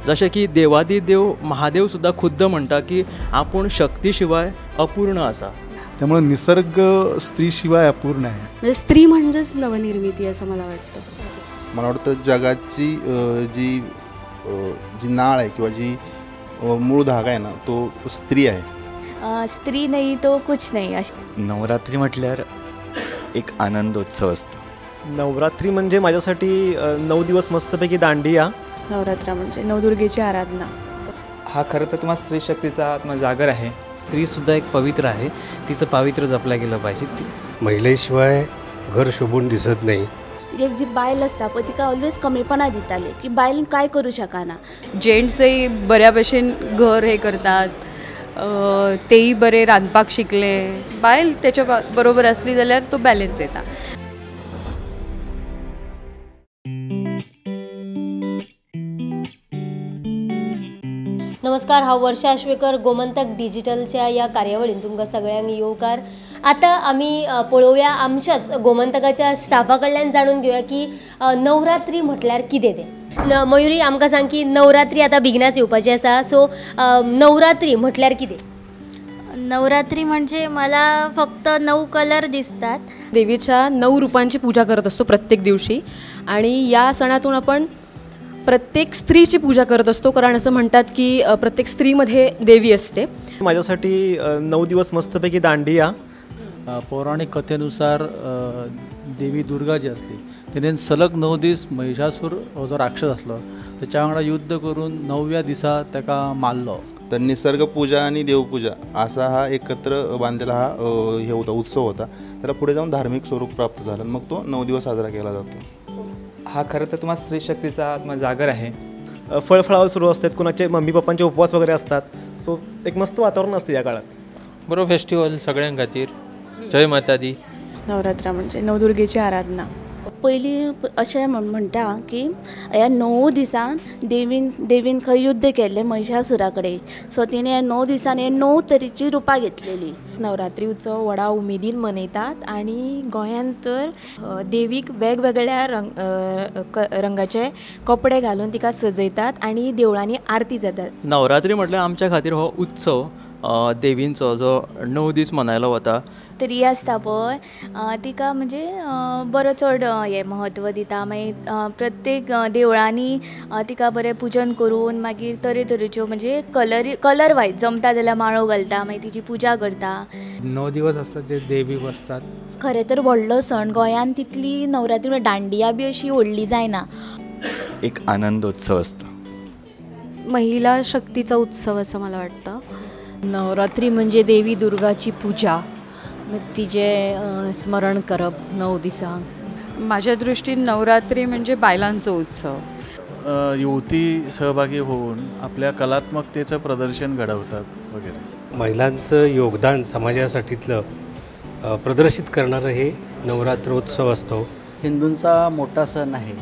जशें की देवादिदेव महादेव सुद्धा खुद्द म्हणटा की आपूण शक्ती शिवाय अपूर्ण आसा। त्यामुळे निसर्ग स्त्रीशिवाय अपूर्ण आहे। म्हणजे स्त्री म्हणजेच नवनिर्मिती असं मला वाटतं। मला वाटतं जगाची जी नाळ आहे किंवा जी मूळ धागा आहे ना तो स्त्री आहे। स्त्री नाही तो कुछ नाही। नवरात्री म्हटल्यार एक आनंदोत्सव असतो। नवरात्री म्हणजे माझ्यासाठी 9 दिवस मस्तपैकी दांडिया। नवरात्र म्हणजे नवदुर्गेची आराधना। हा खरं तर तुम्हा स्त्री शक्तीचा आत्मजागर आहे। स्त्रीसुद्धा एक पवित्र आहे, तिचं पावित्र्य जपलं गेलं पाहिजे। महिलेशिवाय घर शोभून दिसत नाही। एक जी बायल असता पळय तिका ऑलवेज कमीपणा दिताले की बायल काय करू शकना। जेंट्सही बऱ्या भशेन घर हे करतात, तेही बरे रांदपाक शिकले। बायल त्याच्या बरोबर असली जाल्यार तो बॅलन्स येता। नमस्कार, हांव वर्षा आश्वेकर। गोमंतक डिजिटलच्या या कार्यावळीन तुमकां सगळ्यांक येवकार। आता आमी पळोवया आमच्याच गोमंतकाच्या स्टाफा कडल्यान जाणून घेवया की नवरात्री म्हटल्यार कितें तें। मयुरी, आमकां सांग की नवरात्री आता बेगिनाच येवपाची आसा, सो नवरात्री म्हटल्यार कितें? नवरात्री म्हणजे मला फक्त 9 कलर दिसतात। देवीच्या 9 रूपांची पूजा करत असतो प्रत्येक दिवशी, आणि या सणातून आपण प्रत्येक स्त्रीची पूजा करत असतो, कारण असं म्हणतात की प्रत्येक स्त्रीमध्ये देवी असते। माझ्यासाठी 9 दिवस मस्तपैकी दांडिया। पौराणिक कथेनुसार देवी दुर्गा जी असली तिने सलग 9 दीस महिषासूर हो जो राक्षस असलो त्याच्या वांगडा युद्ध करून 9व्या दिसा ताका मारलो। तर निसर्ग पूजा आणि देवपूजा असा हा एकत्र बांधलेला हा हे होता, उत्सव होता। त्याला पुढे जाऊन धार्मिक स्वरूप प्राप्त झालं, मग तो 9 दिवस साजरा केला जातो। हा खरं तर तुम्हा स्त्री शक्तीचा आत्मजागर आहे। फळफळावळ सुरू असतात, कुणाचे मम्मी पप्पांचे उपवास वगैरे असतात, सो एक मस्त वातावरण असते या काळात। बरो फेस्टिवल सगळ्यां खातीर। जय माता दी। नवरात्र म्हणजे नवदुर्गेची आराधना। पयलीं अशें म्हणटा की ह्या 9 दिसान देवीन खंय युद्ध केल्लें महिषासुरा कडेन, सो तिणें 9 दिसान 9 तरेची रुपां घेतलेली। नवरात्री उत्सव व्हडा उमेदीन मनयतात, आणि गोंयांत तर देवीक वेगवेगळ्या रंगाचे कपडे घालून तिका सजयतात आणि देवळांनी आरती जातात। नवरात्री म्हटल्यार आमच्या खातीर हो उत्सव देवींचो जो 9 दीस मनयलो वता। स्त्री आसता पळय तिका म्हणजे बरो चड हे महत्व दिता। मागीर प्रत्येक देवळांनी तिका बरें पूजन करून मागीर तरेतरेच्यो म्हणजे कलर वायज जमता जाल्यार माळो घालता, मागीर तिची पूजा करता। 9 दिवस असतात ते देवी बसतात। खरें तर व्हडलो सण गोंयांत तितली नवरात्री दांडिया बी अशी व्हडली जायना। एक आनंदोत्सव असतो। महिला शक्तीचा उत्सव असं मला वाटतं। नवरात्री म्हणजे देवी दुर्गाची पूजा, तिचे स्मरण करप 9 दिसांक। माझ्या दृष्टीन नवरात्री म्हणजे बायलांचो उत्सव। युवती सहभागी होऊन आपल्या कलात्मकतेचं प्रदर्शन घडवतात वगैरे। महिलांचं योगदान समाजासाठीतलं प्रदर्शित करणारं हे नवरात्रोत्सव असतो। हिंदूंचा मोठा सण आहे।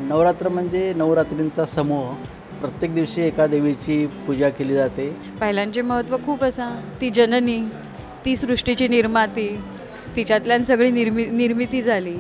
नवरात्र म्हणजे नवरात्रींचा समूह। प्रत्येक दिवशी एका देवीची पूजा केली जाते। बायलांचे महत्त्व खूप असा। ती जननी, ती सृष्टीची निर्माती, तिच्यातल्यान सगळी निर्मिती झाली,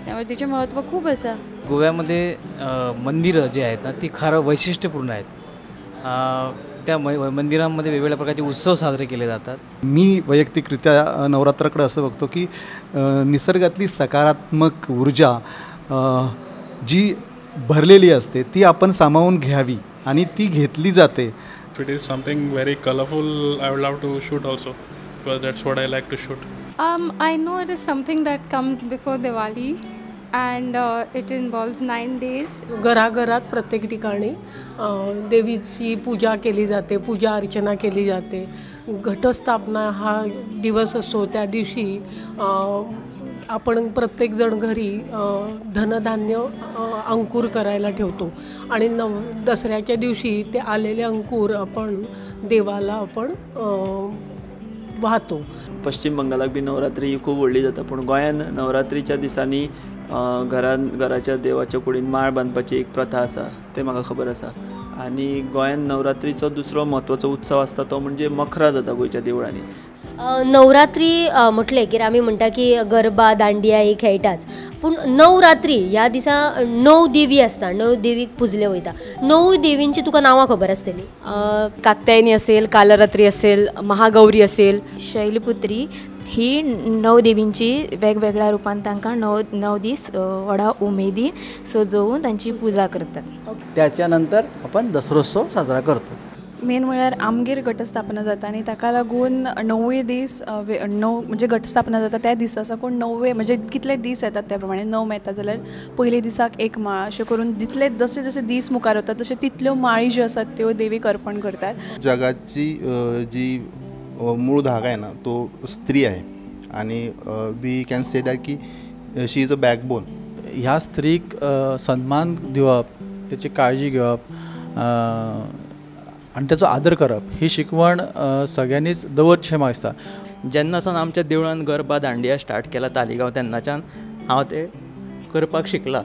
त्यामुळे तिचे महत्त्व खूप असा। गोव्यामध्ये मंदिरं जी आहेत ना ती खरं वैशिष्ट्यपूर्ण आहेत। त्या मंदिरांमध्ये वेगवेगळ्या प्रकारचे उत्सव साजरे केले जातात। मी वैयक्तिकरित्या नवरात्राकडे असं बघतो की निसर्गातली सकारात्मक ऊर्जा जी भरलेली असते ती आपण सामावून घ्यावी आणि ती घेतली जाते। It is something very colorful. I would love to shoot also, because that's what I like to shoot. I know it is something that comes before Diwali, and it involves 9 days. घराघरात प्रत्येक ठिकाणी देवीची पूजा केली जाते, पूजा अर्चना केली जाते। घटस्थापना हा दिवस असतो, त्या दिवशी आपण प्रत्येकजण घरी धनधान्य अंकुर करायला ठेवतो, आणि दसऱ्याच्या दिवशी ते आलेले अंकुर आपण देवाला आपण वाहतो। पश्चिम बंगालाक बी नवरात्री ही खूब व्हडली जाता, पूण गोंयांत नवरात्रीच्या दिसांनी घराच्या देवाच्या कुडीन माळ बांदपाची एक प्रथा आसा, तें म्हाका खबर आसा। आनी गोंयांत नवरात्रीचो दुसरो म्हत्वाचो उत्सव आसता तो म्हणजे मखरा जाता गोंयच्या देवळांनी. नवरात्री म्हटलें की आमी म्हणटा की गरबा दांडिया ही खेळटाच, पूण नवरात्री ह्या दिसा 9 देवी आसता, 9 देवीक पुजले वयता. 9 देवींची तुका नांवां खबर आसतली? कात्यायनी असेल, कालरात्री असेल, महागौरी असेल. शैलपुत्री ही 9 देवींची वेगवेगळ्या रुपान तांकां 9 दीस व्हडा उमेदीन सजवून तांची पुजा करतात. त्याच्यानंतर आपण दसरोत्सव साजरा करतो. मेन म्हळ्यार आमगेर घटस्थापना जाता आनी ताका लागून 9 दीस 9 म्हणजे घटस्थापना जाता त्या दिसा साकून 9 म्हणजे कितले दीस येतात त्या प्रमाणे 9 येता जाल्यार पयले दिसाक एक माळ अशें करून जितले जसे जसे दीस मुखार वतात तशे तितल्यो माळी ज्यो आसात त्यो देवीक अर्पण करतात. जगाची जी मूळ धागा आहे ना तो स्त्री आहे आणि वी कॅन से दॅट की शी इज अ बॅकबोन. ह्या स्त्रीक सन्मान दिवप, त्याची काळजी घेवप आणि त्याचो आदर करप ही शिकवण सगळ्यांनीच दवरचें म्हाका दिसता. जेन्नासून आमच्या देवळान गरबा दांडिया स्टार्ट केला तालिगांव तेन्नाच्यान हांव ते करपाक शिकला.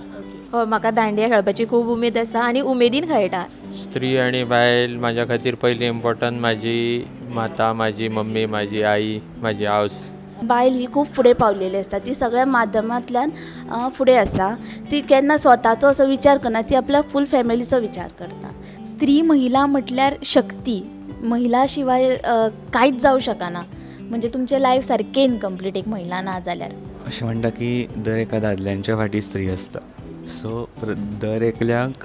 हय, म्हाका दांडिया खेळपाची खूब उमेद आसा आनी उमेदीन खेळटा. स्त्री आनी बायल म्हाज्या खातीर पयली इम्पॉर्टंट म्हाजी माता, म्हाजी मम्मी, म्हाजी आई, म्हाजी आवस. बायल ही खूब फुडें पावलेली आसता, ती सगळ्या माध्यमांतल्यान फुडें आसा. ती केन्ना स्वताचो असो विचार करना, ती आपल्या फूल फॅमिलीचो विचार करता. स्त्री महिला म्हटल्यार शक्ती. महिला शिवाय कांयच जावं शकना, म्हणजे तुमचें लायफ सारकें इनकम्प्लीट एक महिला ना जाल्यार. अशें म्हणटा की दर एका दादल्यांच्या फाटीं स्त्री आसता. सो दर एकल्याक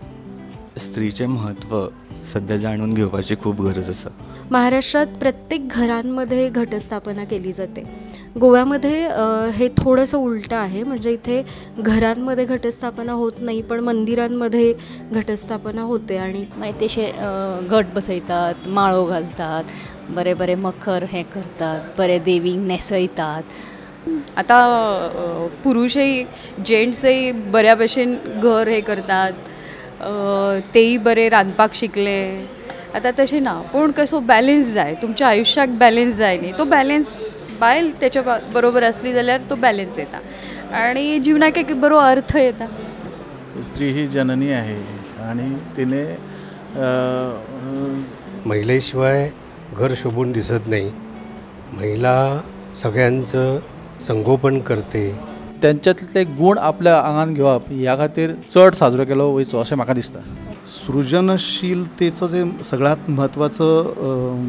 स्त्रीचें म्हत्व सध्या जाणून घेवपाची खूब गरज आसा. महाराष्ट्रात प्रत्येक घरांमध्ये घटस्थापना केली जाते. गोव्यामध्ये हे थोडंसं उलटं आहे, म्हणजे इथे घरांमध्ये घटस्थापना होत नाही पण मंदिरांमध्ये घटस्थापना होते आणि तेशे घट बसयतात, माळो घालतात, बरे बरे मखर हे करतात, बरे देवीक नेसयतात. आता पुरुषही जेंट्सही बऱ्या भशेन घर हे करतात, तेही बरे रांदपाक शिकले. आता तशें ना, पूण कसो बॅलन्स जाय, तुमच्या आयुष्याक बॅलन्स जाय न्ही, तो बॅलन्स बायल त्याच्या बरोबर असली जाल्यार तो बॅलन्स येता आणि जीवनाक एक बरो अर्थ येता. स्त्री ही जननी आहे आणि तिने महिलेशिवाय घर शोभून दिसत नाही. महिला सगळ्यांचं संगोपन करते. त्यांच्यातले गुण आपल्या आंगान घेवप ह्या खातीर चड साजरो केलो वयचो अशें म्हाका दिसता. सृजनशीलतेचं जे सगळ्यात महत्त्वाचं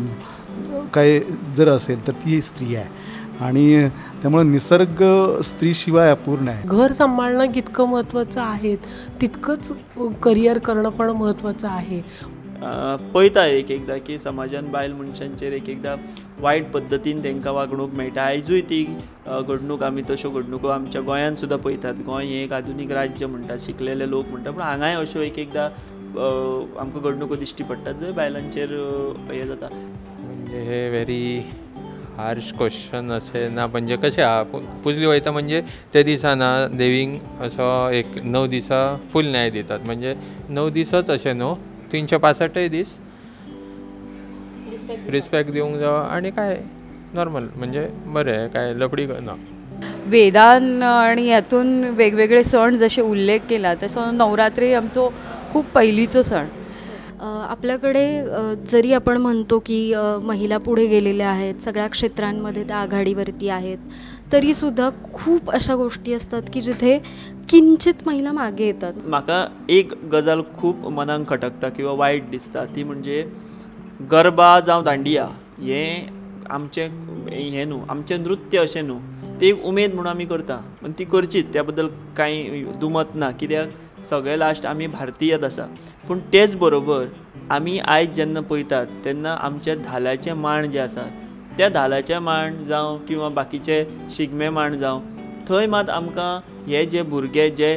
काय जर असेल तर ती स्त्री आहे आणि त्यामुळे निसर्ग स्त्रीशिवाय अपूर्ण आहे. घर सांभाळणं जितकं महत्त्वाचं आहे तितकंच करिअर करणं पण महत्त्वाचं आहे. पळयता एक एकदां की समाजान बायल मनशांचेर एक एकदां वायट पद्दतीन तांकां वागणूक मेळटा. आयजूय ती घडणूक आमी तश्यो घडणुको आमच्या गोंयांत सुद्दां पळयतात. गोंय हें एक आधुनीक राज्य म्हणटात, शिकलेले लोक म्हणटात, पूण हांगाय अश्यो एक एकदां आमकां घडणुको दिश्टी पडटात जंय बायलांचेर हें जाता. म्हणजे हे व्हेरी हार्श क्वेश्चन अशें ना, म्हणजे कशें आहा पुजली वयता म्हणजे ते दिसा ना देवीक असो एक 9 दिसा फूल न्याय दितात. म्हणजे 9 दिसच अशें न्हू, 365 दीस रिस्पेक्ट दिवंक जाय आनी काय नॉर्मल म्हणजे बरें, काय लफडी ना. वेदान आणि यातून वेगवेगळे सण जसे उल्लेख केला तसं नवरात्री आमचो खूप पहिलीचो सण. आपल्याकडे जरी आपण म्हणतो की महिला पुढे गेलेल्या आहेत, सगळ्या क्षेत्रांमध्ये त्या आघाडीवरती आहेत, तरीसुद्धा खूप अशा गोष्टी असतात की जिथे किंचित महिला मागे येतात. म्हाका एक गजाल खूब मनाक खटकता किंवा वायट दिसता ती म्हणजे गरबा जावं दांडिया हें आमचें हें न्हू, आमचें नृत्य अशें न्हू, ती एक उमेद म्हणून आमी करता पण ती करचीच, त्या बद्दल कांय दुमत ना. कित्याक सगळे लास्ट आमी भारतीयच आसा. पूण तेच बरोबर आमी आयज जेन्ना पळयतात तेन्ना आमचे धालाचे मांड जे आसात त्या धालाचे मांड जावं किंवा बाकीचे शिगमे मांड जावं थंय मात आमकां हे जे भुरगे जे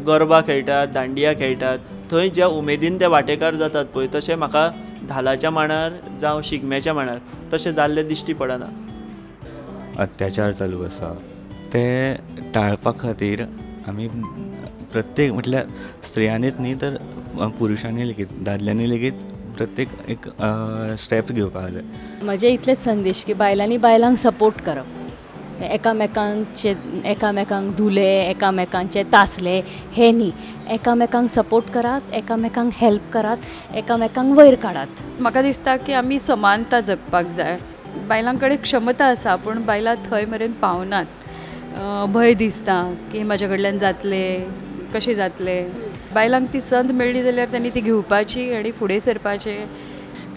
गरबा खेळटात, दांडिया खेळटात, थंय ज्या उमेदीन ते वांटेकार जातात पळय तशें म्हाका धालाच्या मांडार जावं शिगम्याच्या मांडार तशें जाल्लें दिश्टी पडना. अत्याचार चालू आसा ते टाळपा खातीर आमी प्रत्येक म्हटल्यार स्त्रियांनीच न्ही तर पुरुशांनी लेगीत दादल्यांनी लेगीत प्रत्येक एक स्टेप्स घेवपाक जाय. म्हजे इतलेच संदेश की बायलांनी बायलांक सपोर्ट करप. एकामेकांक धुले, एकामेकांचे तासले, हे न्ही. एकामेकांक सपोर्ट करात, एकामेकांक हेल्प करात, एकामेकांक वयर काडात. म्हाका दिसता की आमी समानता जगपाक जाय. बायलां कडेन क्षमता आसा पूण बायलां थंय मेरेन पावनात. भंय दिसता की म्हाजे कडल्यान जातलें, कशें जातलें. बायलांक ती संद मेळ्ळी जाल्यार त्यांनी ती घेवपाची आनी फुडें सरपाचें.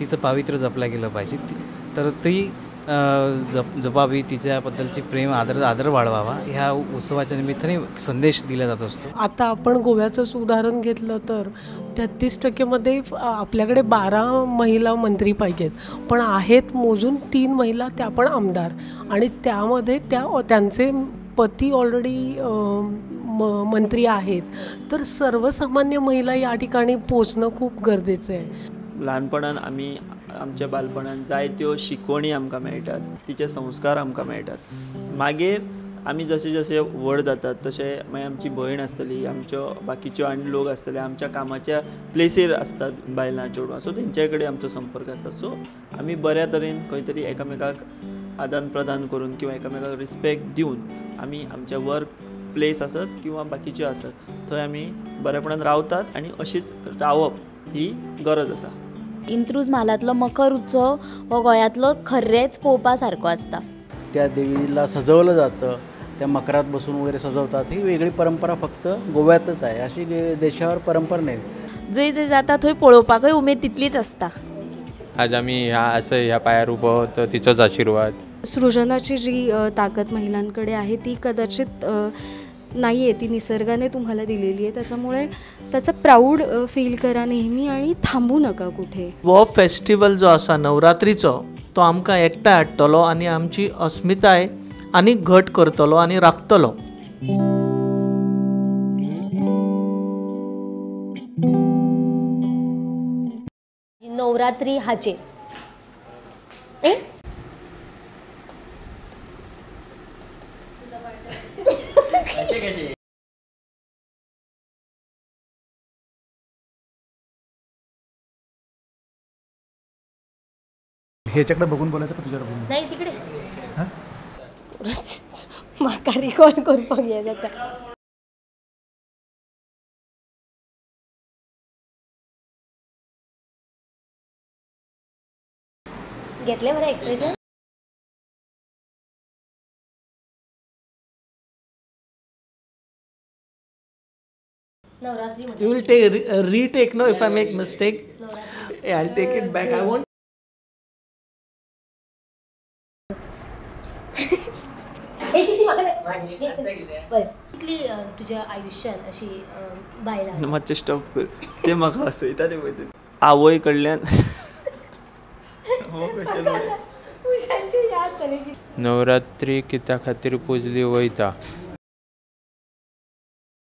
तिचं पावित्र्य जपलं गेलं पाहिजे. तर ती जबाबी तिच्याबद्दलची प्रेम आदर वाढवावा ह्या उत्सवाच्या निमित्ताने संदेश दिला जात असतो. आता आपण गोव्याचंच उदाहरण घेतलं तर 33%मध्ये आपल्याकडे 12 महिला मंत्री पाहिजेत, पण आहेत मोजून 3 महिला, त्या पण आमदार. आणि त्यामध्ये त्यांचे पती ऑलरेडी मंत्री आहेत. तर सर्वसामान्य महिला या ठिकाणी पोचणं खूप गरजेचं आहे. ल्हानपणान आमी आमच्या बालपणान जायत्यो शिकवणी आमकां मेळटात, तिचे संस्कार आमकां मेळटात. मागीर आमी जशे जशे व्हड जातात तशे मागीर आमची भयण आसतली, आमच्यो बाकीच्यो आनी लोक आसतले, आमच्या कामाच्या प्लेसीर आसतात बायलां चेडवां, सो तेंच्या कडेन आमचो संपर्क आसता. सो आमी बऱ्या तरेन खंय तरी एकामेकाक आदान प्रदान करून किंवा एकामेकाक रिस्पेक्ट दिवन आमी आमच्या वर्क प्लेस आसत किंवा बाकीच्यो आसत थंय आमी बरेपणान रावतात आनी अशीच रावप ही गरज आसा. इंत्रूज म्हालांतलो मकर उत्सव हो गोंयांतलो खरेंच पळोवपा सारको आसता. त्या देवीला सजवलं जातं, त्या मकरात बसून वगैरे सजवतात. ही वेगळी परंपरा फक्त गोव्यातच आहे, अशी देशावर परंपरा नाही. जंय जंय जाता थंय पळोवपाकय उमेद तितलीच आसता. आज आम्ही ह्या पायार उबो तर तिचोच आशिर्वाद. सृजनाची जी ताकद महिलांकडे आहे ती कदाचित नाही आहे, ती निसर्गाने तुम्हाला दिलेली आहे. त्याच्यामुळे त्याचं प्राऊड फील करा नेहमी आणि थांबू नका कुठे. हो फेस्टिवल जो आसा नवरात्रीचो तो आमकां एकठांय हाडटलो आनी आमची अस्मिताय आनी घट करतलो आनी राखतलो. नवरात्री हाचे ह्याच्याकडे बघून बोलायचं का तुझ्याकडे बघून? नाही तिकडे म्हाका रिकॉर्ड करपाक हे जाता. घेतले बरं expression. Navratri You will take retake, no? If I make mistake, yeah, I'll take it back. I won't. तुझ्या आयुष्यात अशी बायला मातशें स्टॉप कर. ते म्हाका हसयता ते पळय आवय कडल्यान नवरात्री कित्या खातीर पुजली वयता